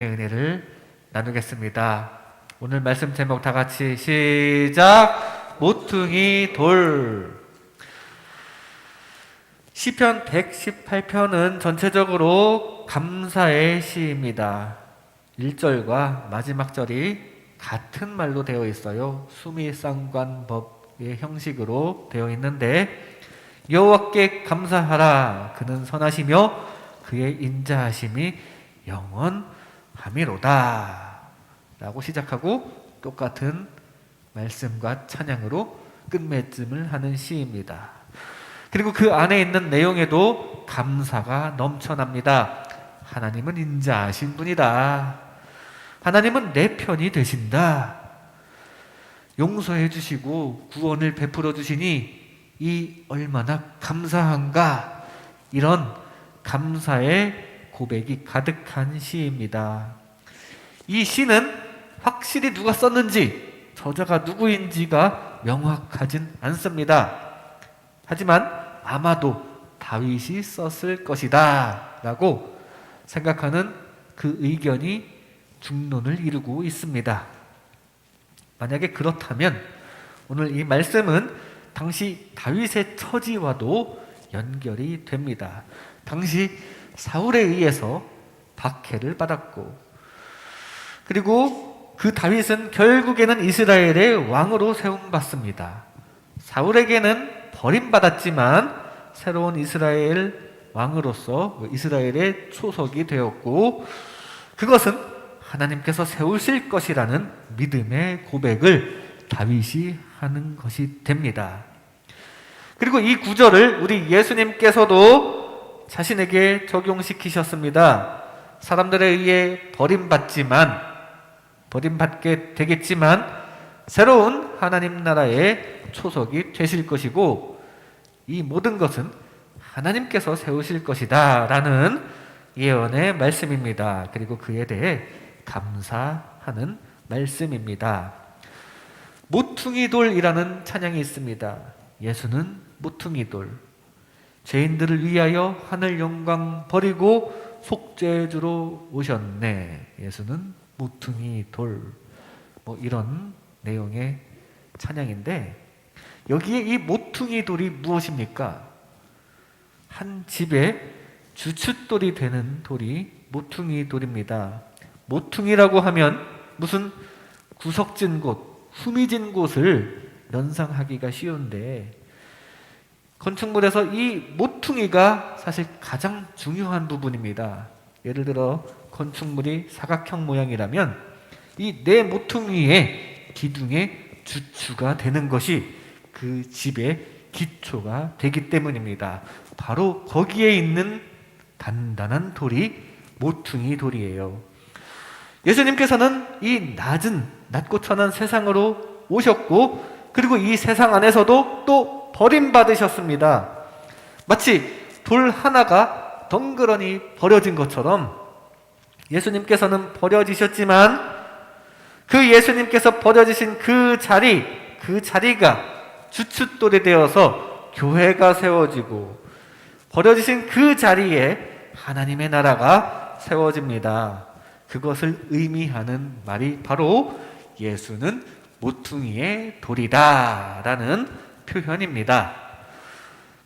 은혜를 나누겠습니다. 오늘 말씀 제목 다 같이 시작. 모퉁이 돌. 시편 118편은 전체적으로 감사의 시입니다. 1절과 마지막 절이 같은 말로 되어 있어요. 수미상관법의 형식으로 되어 있는데, 여호와께 감사하라. 그는 선하시며 그의 인자하심이 영원하미로다 라고 시작하고 똑같은 말씀과 찬양으로 끝맺음을 하는 시입니다. 그리고 그 안에 있는 내용에도 감사가 넘쳐납니다. 하나님은 인자하신 분이다. 하나님은 내 편이 되신다. 용서해 주시고 구원을 베풀어 주시니 이 얼마나 감사한가. 이런 감사의 고백이 가득한 시입니다. 이 시는 확실히 누가 썼는지, 저자가 누구인지가 명확하진 않습니다. 하지만 아마도 다윗이 썼을 것이다 라고 생각하는 그 의견이 중론을 이루고 있습니다. 만약에 그렇다면 오늘 이 말씀은 당시 다윗의 처지와도 연결이 됩니다. 당시 사울에 의해서 박해를 받았고, 그리고 그 다윗은 결국에는 이스라엘의 왕으로 세움받습니다. 사울에게는 버림받았지만 새로운 이스라엘 왕으로서 이스라엘의 초석이 되었고, 그것은 하나님께서 세우실 것이라는 믿음의 고백을 다윗이 하는 것이 됩니다. 그리고 이 구절을 우리 예수님께서도 자신에게 적용시키셨습니다. 사람들에 의해 버림받게 되겠지만 새로운 하나님 나라의 초석이 되실 것이고, 이 모든 것은 하나님께서 세우실 것이다 라는 예언의 말씀입니다. 그리고 그에 대해 감사하는 말씀입니다. 모퉁이돌이라는 찬양이 있습니다. 예수는 모퉁이돌, 죄인들을 위하여 하늘 영광 버리고 속죄주로 오셨네. 예수는 모퉁이 돌. 이런 내용의 찬양인데, 여기에 이 모퉁이 돌이 무엇입니까? 한 집에 주춧돌이 되는 돌이 모퉁이 돌입니다. 모퉁이라고 하면 무슨 구석진 곳, 후미진 곳을 연상하기가 쉬운데, 건축물에서 이 모퉁이가 사실 가장 중요한 부분입니다. 예를 들어 건축물이 사각형 모양이라면 이 네 모퉁이의 기둥의 주추가 되는 것이 그 집의 기초가 되기 때문입니다. 바로 거기에 있는 단단한 돌이 모퉁이 돌이에요. 예수님께서는 이 낮고 천한 세상으로 오셨고, 그리고 이 세상 안에서도 또 버림받으셨습니다. 마치 돌 하나가 덩그러니 버려진 것처럼 예수님께서는 버려지셨지만, 그 예수님께서 버려지신 그 자리가 주춧돌이 되어서 교회가 세워지고, 버려지신 그 자리에 하나님의 나라가 세워집니다. 그것을 의미하는 말이 바로 예수는 모퉁이의 돌이다 라는 표현입니다.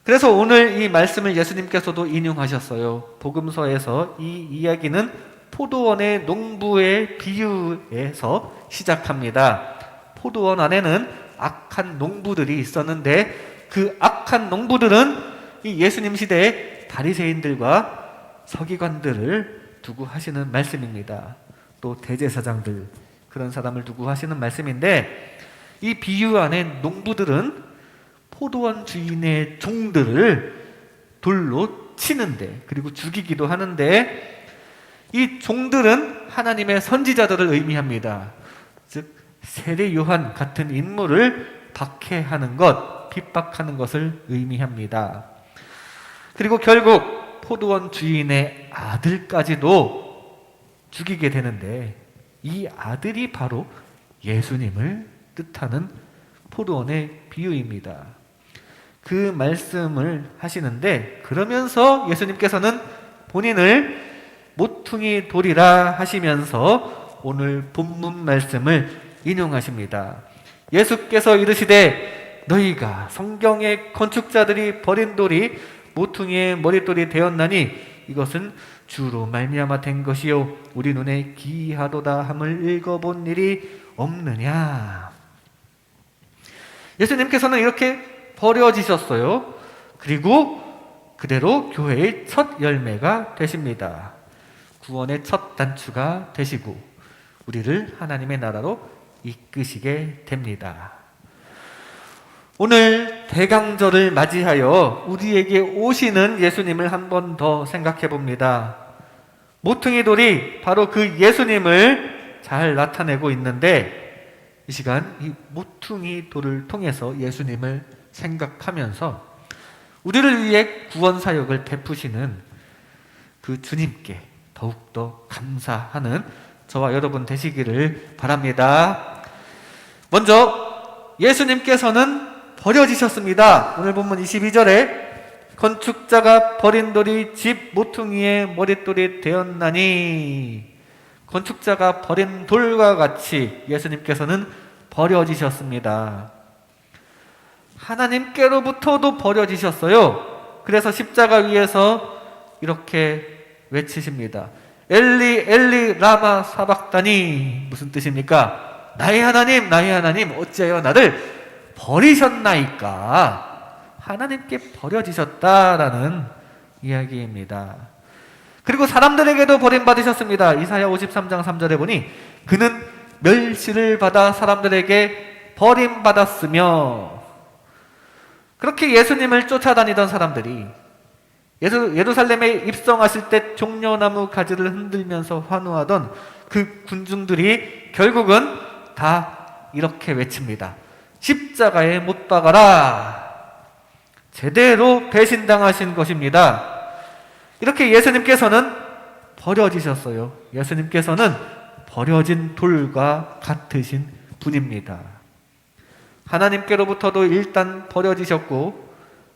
그래서 오늘 이 말씀을 예수님께서도 인용하셨어요. 복음서에서 이 이야기는 포도원의 농부의 비유에서 시작합니다. 포도원 안에는 악한 농부들이 있었는데, 그 악한 농부들은 이 예수님 시대의 바리새인들과 서기관들을 두고 하시는 말씀입니다. 또 대제사장들, 그런 사람을 두고 하시는 말씀인데, 이 비유 안에 농부들은 포도원 주인의 종들을 돌로 치는데, 그리고 죽이기도 하는데, 이 종들은 하나님의 선지자들을 의미합니다. 즉 세례 요한 같은 인물을 박해하는 것, 핍박하는 것을 의미합니다. 그리고 결국 포도원 주인의 아들까지도 죽이게 되는데, 이 아들이 바로 예수님을 뜻하는 포도원의 비유입니다. 그 말씀을 하시는데, 그러면서 예수님께서는 본인을 모퉁이 돌이라 하시면서 오늘 본문 말씀을 인용하십니다. 예수께서 이르시되 너희가 성경의 건축자들이 버린 돌이 모퉁이의 머릿돌이 되었나니 이것은 주로 말미암아 된 것이요 우리 눈에 기이하도다 함을 읽어본 일이 없느냐. 예수님께서는 이렇게 버려지셨어요. 그리고 그대로 교회의 첫 열매가 되십니다. 구원의 첫 단추가 되시고 우리를 하나님의 나라로 이끄시게 됩니다. 오늘 대강절을 맞이하여 우리에게 오시는 예수님을 한 번 더 생각해 봅니다. 모퉁이 돌이 바로 그 예수님을 잘 나타내고 있는데 이 시간 이 모퉁이 돌을 통해서 예수님을 생각하면서 우리를 위해 구원 사역을 베푸시는 그 주님께 더욱더 감사하는 저와 여러분 되시기를 바랍니다. 먼저 예수님께서는 버려지셨습니다. 오늘 본문 22절에 건축자가 버린 돌이 집 모퉁이의 머릿돌이 되었나니, 건축자가 버린 돌과 같이 예수님께서는 버려지셨습니다. 하나님께로부터도 버려지셨어요. 그래서 십자가 위에서 이렇게 외치십니다. 엘리 엘리 라마 사박다니. 무슨 뜻입니까? 나의 하나님 어찌하여 나를 버리셨나이까. 하나님께 버려지셨다라는 이야기입니다. 그리고 사람들에게도 버림받으셨습니다. 이사야 53장 3절에 보니 그는 멸시를 받아 사람들에게 버림받았으며, 그렇게 예수님을 쫓아다니던 사람들이 예루살렘에 입성하실 때 종려나무 가지를 흔들면서 환호하던 그 군중들이 결국은 다 이렇게 외칩니다. 십자가에 못 박아라. 제대로 배신당하신 것입니다. 이렇게 예수님께서는 버려지셨어요. 예수님께서는 버려진 돌과 같으신 분입니다. 하나님께로부터도 일단 버려지셨고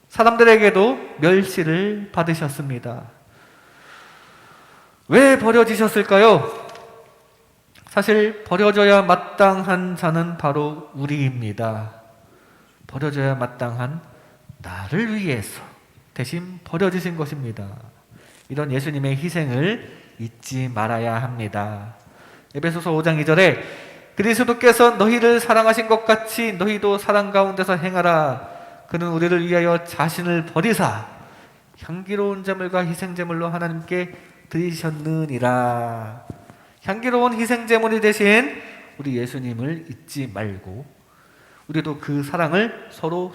사람들에게도 멸시를 받으셨습니다. 왜 버려지셨을까요? 사실 버려져야 마땅한 자는 바로 우리입니다. 버려져야 마땅한 나를 위해서 대신 버려지신 것입니다. 이런 예수님의 희생을 잊지 말아야 합니다. 에베소서 5장 2절에 그리스도께서 너희를 사랑하신 것 같이 너희도 사랑 가운데서 행하라. 그는 우리를 위하여 자신을 버리사 향기로운 제물과 희생제물로 하나님께 드리셨느니라. 향기로운 희생제물이 되신 우리 예수님을 잊지 말고 우리도 그 사랑을 서로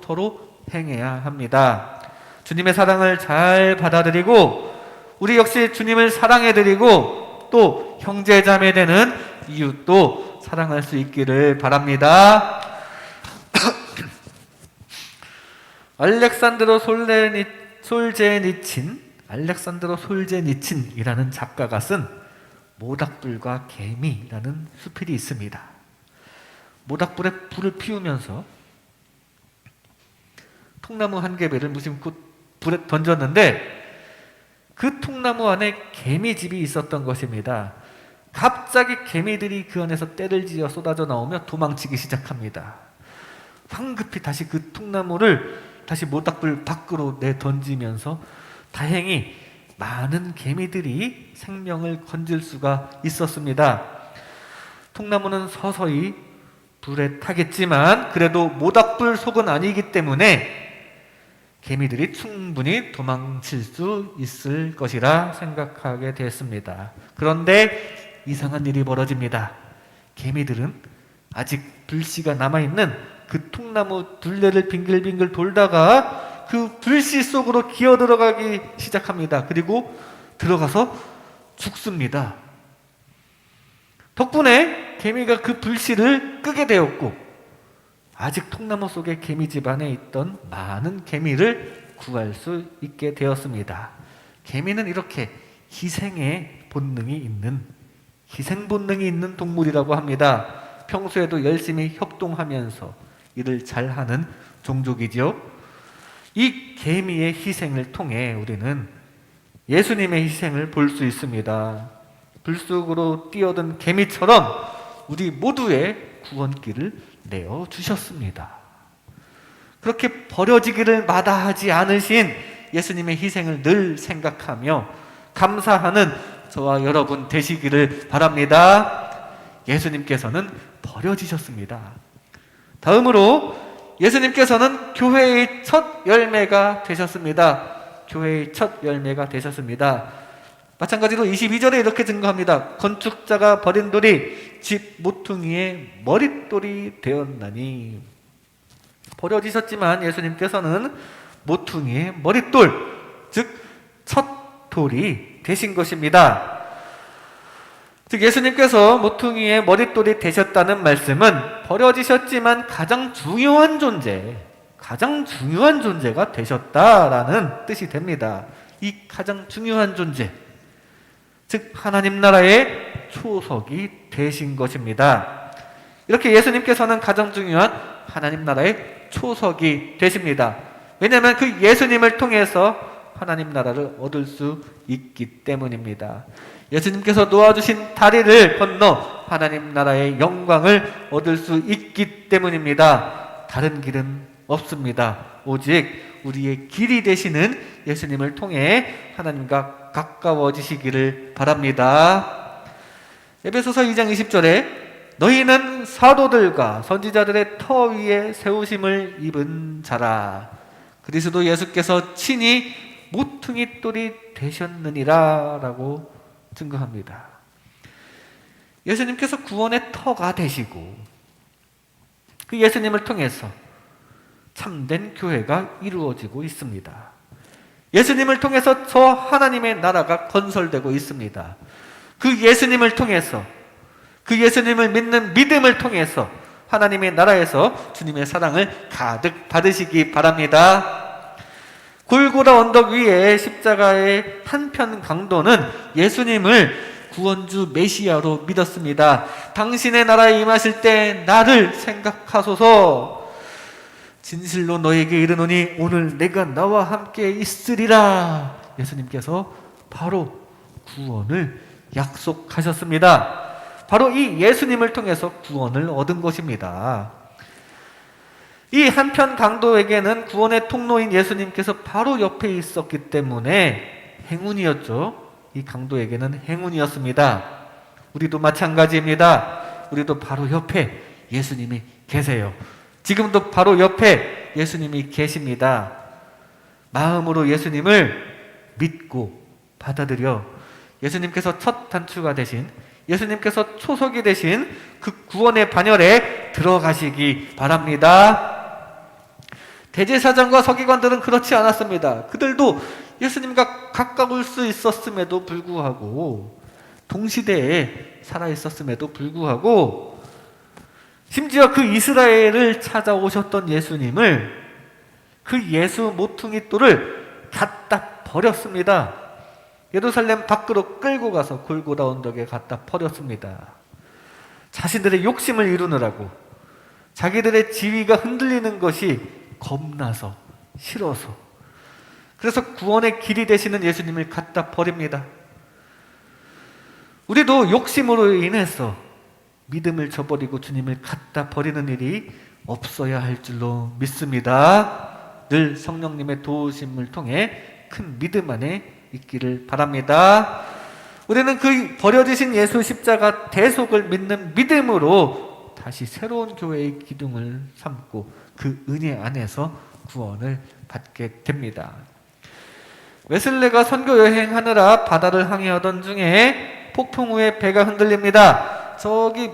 행해야 합니다. 주님의 사랑을 잘 받아들이고 우리 역시 주님을 사랑해드리고 또 형제자매 되는 이웃도 사랑할 수 있기를 바랍니다. 알렉산드로 솔제니친이라는 작가가 쓴 모닥불과 개미라는 수필이 있습니다. 모닥불에 불을 피우면서 통나무 한 개비를 무심코 불에 던졌는데 그 통나무 안에 개미집이 있었던 것입니다. 갑자기 개미들이 그 안에서 떼를 지어 쏟아져 나오며 도망치기 시작합니다. 황급히 다시 그 통나무를 다시 모닥불 밖으로 내던지면서 다행히 많은 개미들이 생명을 건질 수가 있었습니다. 통나무는 서서히 불에 타겠지만 그래도 모닥불 속은 아니기 때문에 개미들이 충분히 도망칠 수 있을 것이라 생각하게 됐습니다. 그런데 이상한 일이 벌어집니다. 개미들은 아직 불씨가 남아있는 그 통나무 둘레를 빙글빙글 돌다가 그 불씨 속으로 기어 들어가기 시작합니다. 그리고 들어가서 죽습니다. 덕분에 개미가 그 불씨를 끄게 되었고 아직 통나무 속에 개미집 안에 있던 많은 개미를 구할 수 있게 되었습니다. 개미는 이렇게 희생 본능이 있는 동물이라고 합니다. 평소에도 열심히 협동하면서 일을 잘하는 종족이죠. 이 개미의 희생을 통해 우리는 예수님의 희생을 볼 수 있습니다. 불 속으로 뛰어든 개미처럼 우리 모두의 구원길을 내어주셨습니다. 그렇게 버려지기를 마다하지 않으신 예수님의 희생을 늘 생각하며 감사하는 저와 여러분 되시기를 바랍니다. 예수님께서는 버려지셨습니다. 다음으로 예수님께서는 교회의 첫 열매가 되셨습니다. 교회의 첫 열매가 되셨습니다. 마찬가지로 22절에 이렇게 증거합니다. 건축자가 버린 돌이 집 모퉁이의 머릿돌이 되었나니. 버려지셨지만 예수님께서는 모퉁이의 머릿돌, 즉 첫 돌이 되신 것입니다. 즉 예수님께서 모퉁이의 머릿돌이 되셨다는 말씀은 버려지셨지만 가장 중요한 존재가 되셨다라는 뜻이 됩니다. 이 가장 중요한 존재, 즉 하나님 나라의 초석이 되신 것입니다. 이렇게 예수님께서는 가장 중요한 하나님 나라의 초석이 되십니다. 왜냐하면 그 예수님을 통해서 하나님 나라를 얻을 수 있기 때문입니다. 예수님께서 놓아주신 다리를 건너 하나님 나라의 영광을 얻을 수 있기 때문입니다. 다른 길은 없습니다. 오직 우리의 길이 되시는 예수님을 통해 하나님과 가까워지시기를 바랍니다. 에베소서 2장 20절에 너희는 사도들과 선지자들의 터 위에 세우심을 입은 자라. 그리스도 예수께서 친히 모퉁이 돌이 되셨느니라 라고 증거합니다. 예수님께서 구원의 터가 되시고 그 예수님을 통해서 참된 교회가 이루어지고 있습니다. 예수님을 통해서 저 하나님의 나라가 건설되고 있습니다. 그 예수님을 통해서, 그 예수님을 믿는 믿음을 통해서 하나님의 나라에서 주님의 사랑을 가득 받으시기 바랍니다. 골고다 언덕 위에 십자가의 한편 강도는 예수님을 구원주 메시아로 믿었습니다. 당신의 나라에 임하실 때 나를 생각하소서. 진실로 너에게 이르노니 오늘 내가 나와 함께 있으리라. 예수님께서 바로 구원을 약속하셨습니다. 바로 이 예수님을 통해서 구원을 얻은 것입니다. 이 한편 강도에게는 구원의 통로인 예수님께서 바로 옆에 있었기 때문에 행운이었죠. 이 강도에게는 행운이었습니다. 우리도 마찬가지입니다. 우리도 바로 옆에 예수님이 계세요. 지금도 바로 옆에 예수님이 계십니다. 마음으로 예수님을 믿고 받아들여 예수님께서 첫 단추가 되신, 예수님께서 초석이 되신 그 구원의 반열에 들어가시기 바랍니다. 대제사장과 서기관들은 그렇지 않았습니다. 그들도 예수님과 가까울 수 있었음에도 불구하고, 동시대에 살아있었음에도 불구하고, 심지어 그 이스라엘을 찾아오셨던 예수님을, 그 예수 모퉁이 돌을 갖다 버렸습니다. 예루살렘 밖으로 끌고 가서 골고다 언덕에 갖다 버렸습니다. 자신들의 욕심을 이루느라고, 자기들의 지위가 흔들리는 것이 겁나서, 싫어서. 그래서 구원의 길이 되시는 예수님을 갖다 버립니다. 우리도 욕심으로 인해서 믿음을 저버리고 주님을 갖다 버리는 일이 없어야 할 줄로 믿습니다. 늘 성령님의 도우심을 통해 큰 믿음 안에 있기를 바랍니다. 우리는 그 버려지신 예수 십자가 대속을 믿는 믿음으로 다시 새로운 교회의 기둥을 삼고 그 은혜 안에서 구원을 받게 됩니다. 웨슬레가 선교 여행하느라 바다를 항해하던 중에 폭풍 후에 배가 흔들립니다. 저기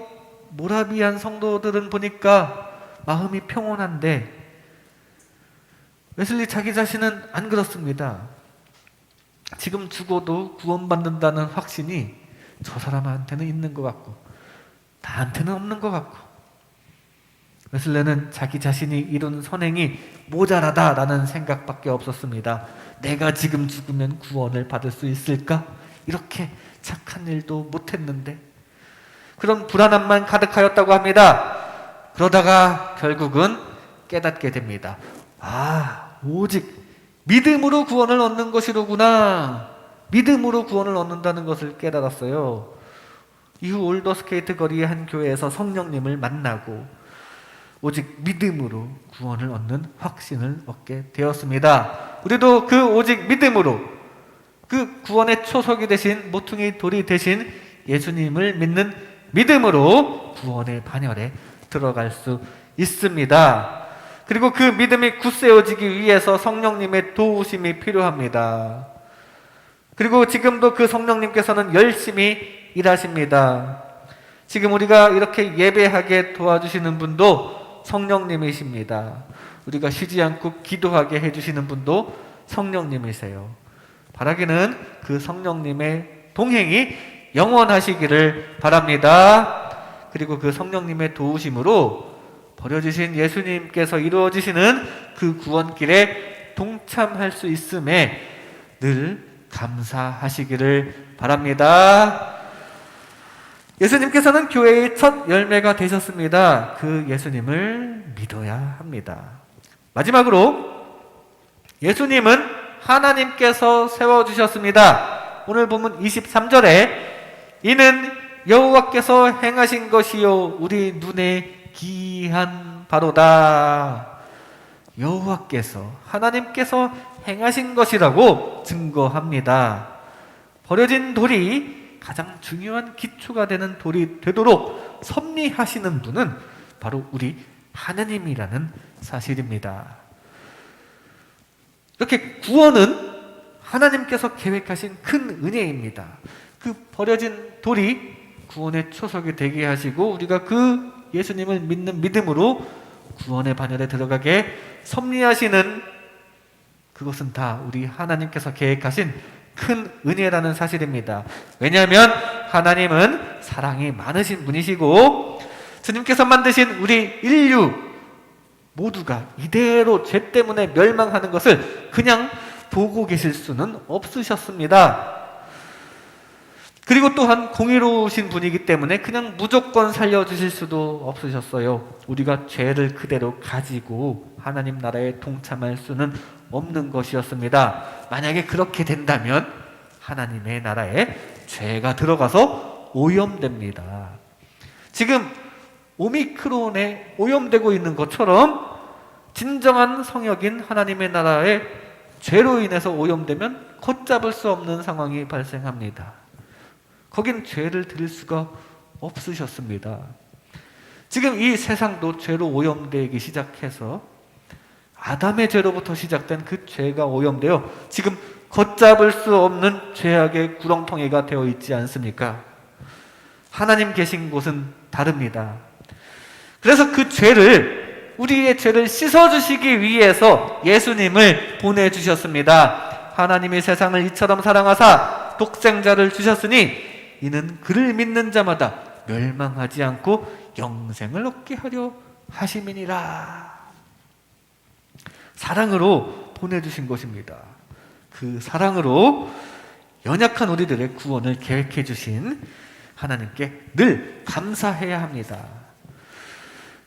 모라비안 성도들은 보니까 마음이 평온한데 웨슬리 자기 자신은 안 그렇습니다. 지금 죽어도 구원받는다는 확신이 저 사람한테는 있는 것 같고 나한테는 없는 것 같고, 웨슬레는 자기 자신이 이룬 선행이 모자라다라는 생각밖에 없었습니다. 내가 지금 죽으면 구원을 받을 수 있을까? 이렇게 착한 일도 못했는데. 그런 불안함만 가득하였다고 합니다. 그러다가 결국은 깨닫게 됩니다. 아, 오직 믿음으로 구원을 얻는 것이로구나. 믿음으로 구원을 얻는다는 것을 깨달았어요. 이후 올더스케이트 거리의 한 교회에서 성령님을 만나고 오직 믿음으로 구원을 얻는 확신을 얻게 되었습니다. 우리도 그 오직 믿음으로 그 구원의 초석이 되신 모퉁이 돌이 되신 예수님을 믿는 믿음으로 구원의 반열에 들어갈 수 있습니다. 그리고 그 믿음이 굳세어지기 위해서 성령님의 도우심이 필요합니다. 그리고 지금도 그 성령님께서는 열심히 일하십니다. 지금 우리가 이렇게 예배하게 도와주시는 분도 성령님이십니다. 우리가 쉬지 않고 기도하게 해주시는 분도 성령님이세요. 바라기는 그 성령님의 동행이 영원하시기를 바랍니다. 그리고 그 성령님의 도우심으로 버려지신 예수님께서 이루어지시는 그 구원길에 동참할 수 있음에 늘 감사하시기를 바랍니다. 예수님께서는 교회의 첫 열매가 되셨습니다. 그 예수님을 믿어야 합니다. 마지막으로 예수님은 하나님께서 세워주셨습니다. 오늘 본문 23절에 이는 여호와께서 행하신 것이요 우리 눈에 기이한 바로다. 여호와께서 하나님께서 행하신 것이라고 증거합니다. 버려진 돌이 가장 중요한 기초가 되는 돌이 되도록 섭리하시는 분은 바로 우리 하나님이라는 사실입니다. 이렇게 구원은 하나님께서 계획하신 큰 은혜입니다. 그 버려진 돌이 구원의 초석이 되게 하시고 우리가 그 예수님을 믿는 믿음으로 구원의 반열에 들어가게 섭리하시는 그것은 다 우리 하나님께서 계획하신 큰 은혜라는 사실입니다. 왜냐하면 하나님은 사랑이 많으신 분이시고 주님께서 만드신 우리 인류 모두가 이대로 죄 때문에 멸망하는 것을 그냥 보고 계실 수는 없으셨습니다. 그리고 또한 공의로우신 분이기 때문에 그냥 무조건 살려주실 수도 없으셨어요. 우리가 죄를 그대로 가지고 하나님 나라에 동참할 수는 없는 것이었습니다. 만약에 그렇게 된다면 하나님의 나라에 죄가 들어가서 오염됩니다. 지금 오미크론에 오염되고 있는 것처럼 진정한 성역인 하나님의 나라에 죄로 인해서 오염되면 걷잡을 수 없는 상황이 발생합니다. 거긴 죄를 드릴 수가 없으셨습니다. 지금 이 세상도 죄로 오염되기 시작해서 아담의 죄로부터 시작된 그 죄가 오염되어 지금 걷잡을 수 없는 죄악의 구렁텅이가 되어 있지 않습니까? 하나님 계신 곳은 다릅니다. 그래서 그 죄를 우리의 죄를 씻어주시기 위해서 예수님을 보내주셨습니다. 하나님이 세상을 이처럼 사랑하사 독생자를 주셨으니 이는 그를 믿는 자마다 멸망하지 않고 영생을 얻게 하려 하심이니라. 사랑으로 보내주신 것입니다. 그 사랑으로 연약한 우리들의 구원을 계획해 주신 하나님께 늘 감사해야 합니다.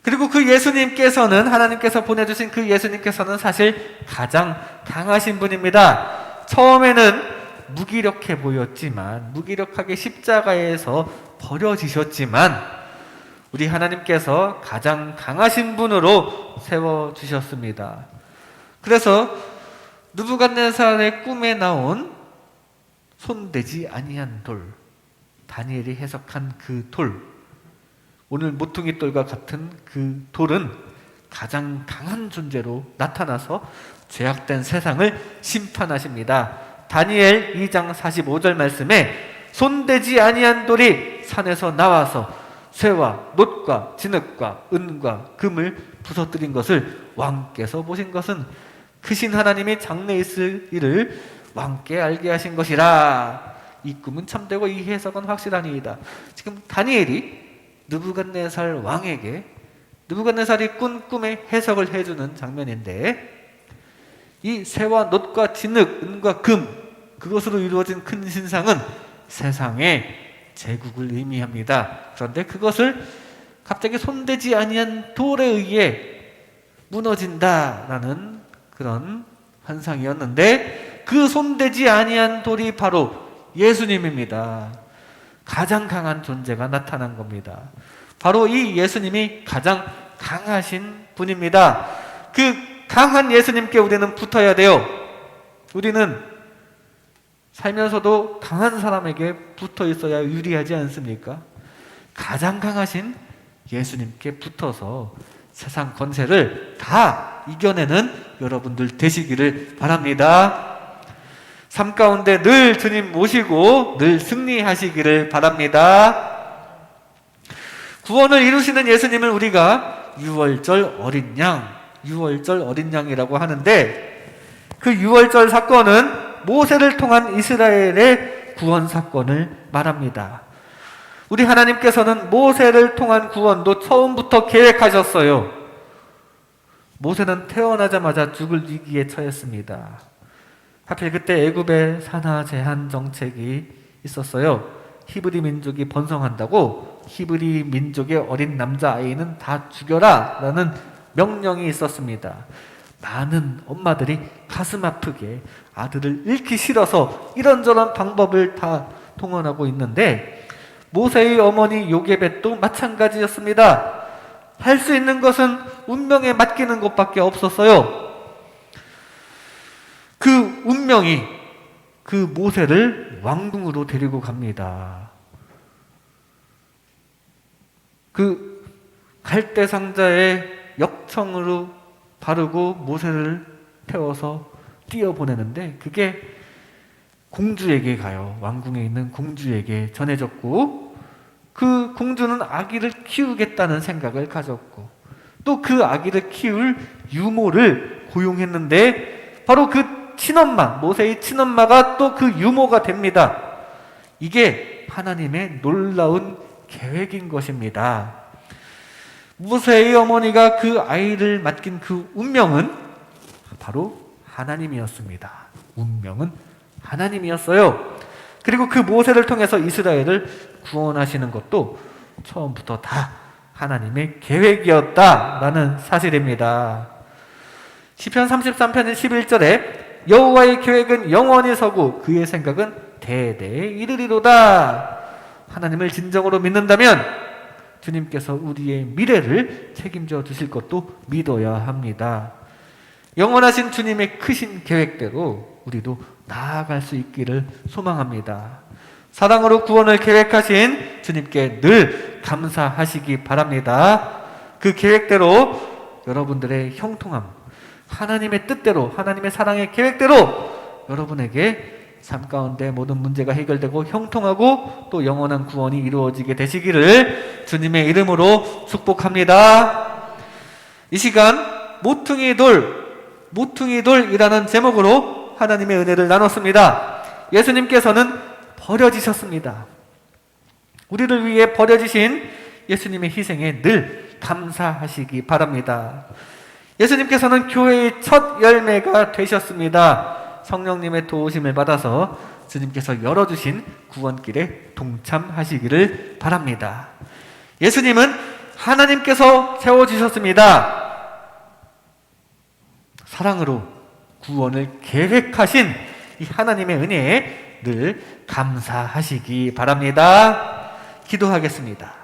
그리고 그 예수님께서는 하나님께서 보내주신 그 예수님께서는 사실 가장 강하신 분입니다. 처음에는 무기력해 보였지만 무기력하게 십자가에서 버려지셨지만 우리 하나님께서 가장 강하신 분으로 세워주셨습니다. 그래서 느부갓네살의 꿈에 나온 손대지 아니한 돌, 다니엘이 해석한 그 돌, 오늘 모퉁이 돌과 같은 그 돌은 가장 강한 존재로 나타나서 죄악된 세상을 심판하십니다. 다니엘 2장 45절 말씀에 손대지 아니한 돌이 산에서 나와서 쇠와 놋과 진흙과 은과 금을 부서뜨린 것을 왕께서 보신 것은 크신 하나님이 장래 있을 일을 왕께 알게 하신 것이라. 이 꿈은 참되고 이 해석은 확실하니이다. 지금 다니엘이 느부갓네살 왕에게 느부갓네살이 꾼 꿈의 해석을 해주는 장면인데 이 쇠와 놋과 진흙, 은과 금 그것으로 이루어진 큰 신상은 세상의 제국을 의미합니다. 그런데 그것을 갑자기 손대지 아니한 돌에 의해 무너진다라는 그런 환상이었는데 그 손대지 아니한 돌이 바로 예수님입니다. 가장 강한 존재가 나타난 겁니다. 바로 이 예수님이 가장 강하신 분입니다. 그 강한 예수님께 우리는 붙어야 돼요. 우리는 살면서도 강한 사람에게 붙어 있어야 유리하지 않습니까? 가장 강하신 예수님께 붙어서 세상 권세를 다 이겨내는 여러분들 되시기를 바랍니다. 삶 가운데 늘 주님 모시고 늘 승리하시기를 바랍니다. 구원을 이루시는 예수님을 우리가 유월절 어린 양이라고 하는데, 그 유월절 사건은 모세를 통한 이스라엘의 구원 사건을 말합니다. 우리 하나님께서는 모세를 통한 구원도 처음부터 계획하셨어요. 모세는 태어나자마자 죽을 위기에 처했습니다. 하필 그때 애굽에 산하 제한 정책이 있었어요. 히브리 민족이 번성한다고 히브리 민족의 어린 남자아이는 다 죽여라 라는 명령이 있었습니다. 많은 엄마들이 가슴 아프게 아들을 잃기 싫어서 이런저런 방법을 다 동원하고 있는데, 모세의 어머니 요게벳도 마찬가지였습니다. 할 수 있는 것은 운명에 맡기는 것밖에 없었어요. 그 운명이 그 모세를 왕궁으로 데리고 갑니다. 그 갈대 상자에 역청으로 바르고 모세를 태워서 띄어보내는데, 그게 공주에게 가요. 왕궁에 있는 공주에게 전해졌고, 그 공주는 아기를 키우겠다는 생각을 가졌고, 또 그 아기를 키울 유모를 고용했는데, 바로 그 친엄마, 모세의 친엄마가 또 그 유모가 됩니다. 이게 하나님의 놀라운 계획인 것입니다. 모세의 어머니가 그 아이를 맡긴 그 운명은 바로 하나님이었습니다. 운명은 하나님이었어요. 그리고 그 모세를 통해서 이스라엘을 구원하시는 것도 처음부터 다 하나님의 계획이었다라는 사실입니다. 시편 33편 11절에 여호와의 계획은 영원히 서고 그의 생각은 대대에 이르리로다. 하나님을 진정으로 믿는다면 주님께서 우리의 미래를 책임져 주실 것도 믿어야 합니다. 영원하신 주님의 크신 계획대로 우리도 나아갈 수 있기를 소망합니다. 사랑으로 구원을 계획하신 주님께 늘 감사하시기 바랍니다. 그 계획대로 여러분들의 형통함, 하나님의 뜻대로, 하나님의 사랑의 계획대로 여러분에게 삶 가운데 모든 문제가 해결되고 형통하고 또 영원한 구원이 이루어지게 되시기를 주님의 이름으로 축복합니다. 이 시간 모퉁이 돌이라는 제목으로 하나님의 은혜를 나눴습니다. 예수님께서는 버려지셨습니다. 우리를 위해 버려지신 예수님의 희생에 늘 감사하시기 바랍니다. 예수님께서는 교회의 첫 열매가 되셨습니다. 성령님의 도우심을 받아서 주님께서 열어주신 구원길에 동참하시기를 바랍니다. 예수님은 하나님께서 세워주셨습니다. 사랑으로 구원을 계획하신 이 하나님의 은혜에 늘 감사하시기 바랍니다. 기도하겠습니다.